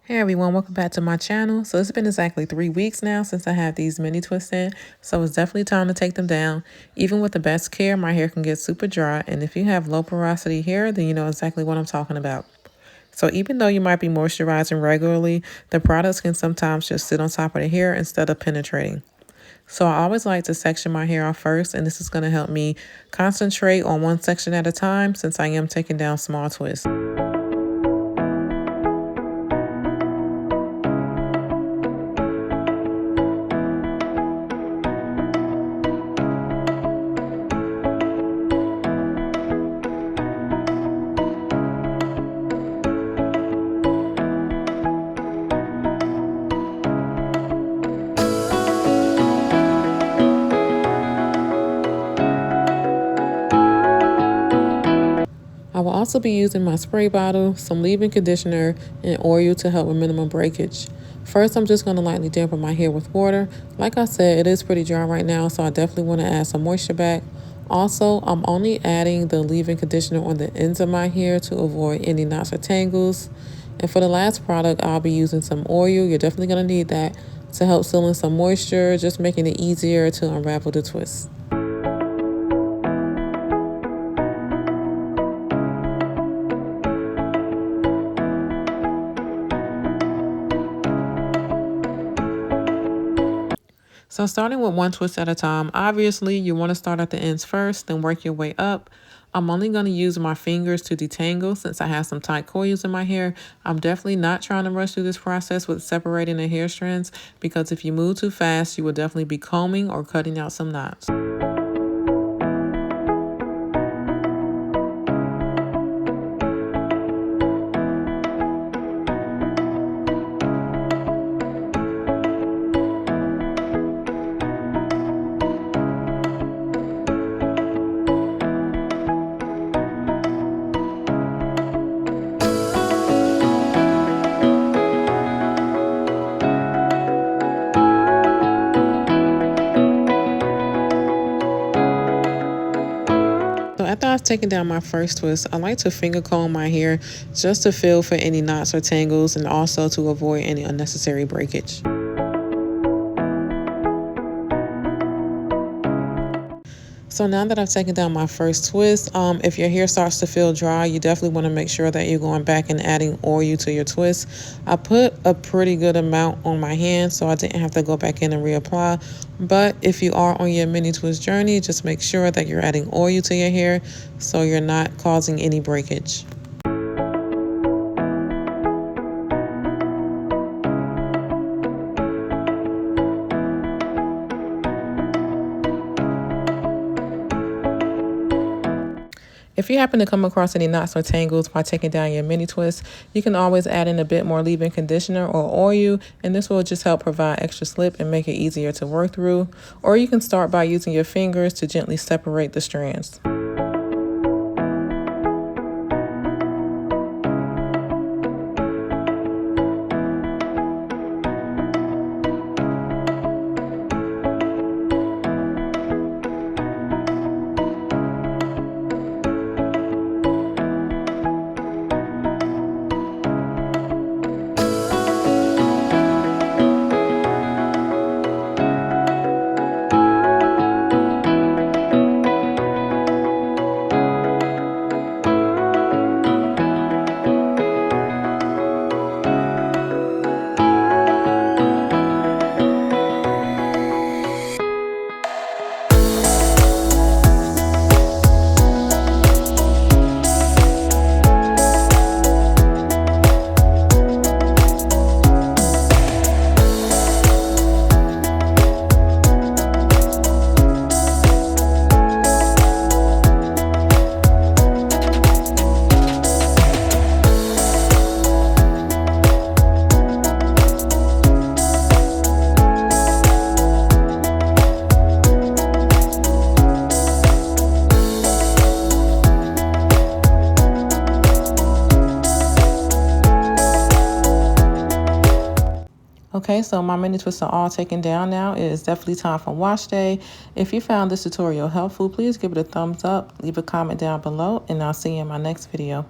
Hey everyone, welcome back to my channel. So it's been exactly 3 weeks now since I have these mini twists in, so it's definitely time to take them down. Even with the best care, my hair can get super dry, and if you have low porosity hair, then you know exactly what I'm talking about. So even though you might be moisturizing regularly, the products can sometimes just sit on top of the hair instead of penetrating. So I always like to section my hair off first, and this is going to help me concentrate on one section at a time since I am taking down small twists. I will also be using my spray bottle, some leave-in conditioner, and oil to help with minimum breakage. First, I'm just going to lightly dampen my hair with water. Like I said, it is pretty dry right now, so I definitely want to add some moisture back. Also, I'm only adding the leave-in conditioner on the ends of my hair to avoid any knots or tangles. And for the last product, I'll be using some oil. You're definitely going to need that to help seal in some moisture, just making it easier to unravel the twist. So starting with one twist at a time, obviously you want to start at the ends first, then work your way up. I'm only going to use my fingers to detangle since I have some tight coils in my hair. I'm definitely not trying to rush through this process with separating the hair strands because if you move too fast, you will definitely be combing or cutting out some knots. So after I've taken down my first twist, I like to finger comb my hair just to feel for any knots or tangles and also to avoid any unnecessary breakage. So now that I've taken down my first twist, if your hair starts to feel dry, you definitely want to make sure that you're going back and adding oil to your twist. I put a pretty good amount on my hand, so I didn't have to go back in and reapply. But if you are on your mini twist journey, just make sure that you're adding oil to your hair so you're not causing any breakage. If you happen to come across any knots or tangles while taking down your mini twist, you can always add in a bit more leave-in conditioner or oil, and this will just help provide extra slip and make it easier to work through. Or you can start by using your fingers to gently separate the strands. Okay, so my mini twists are all taken down now. It is definitely time for wash day. If you found this tutorial helpful, please give it a thumbs up, leave a comment down below, and I'll see you in my next video.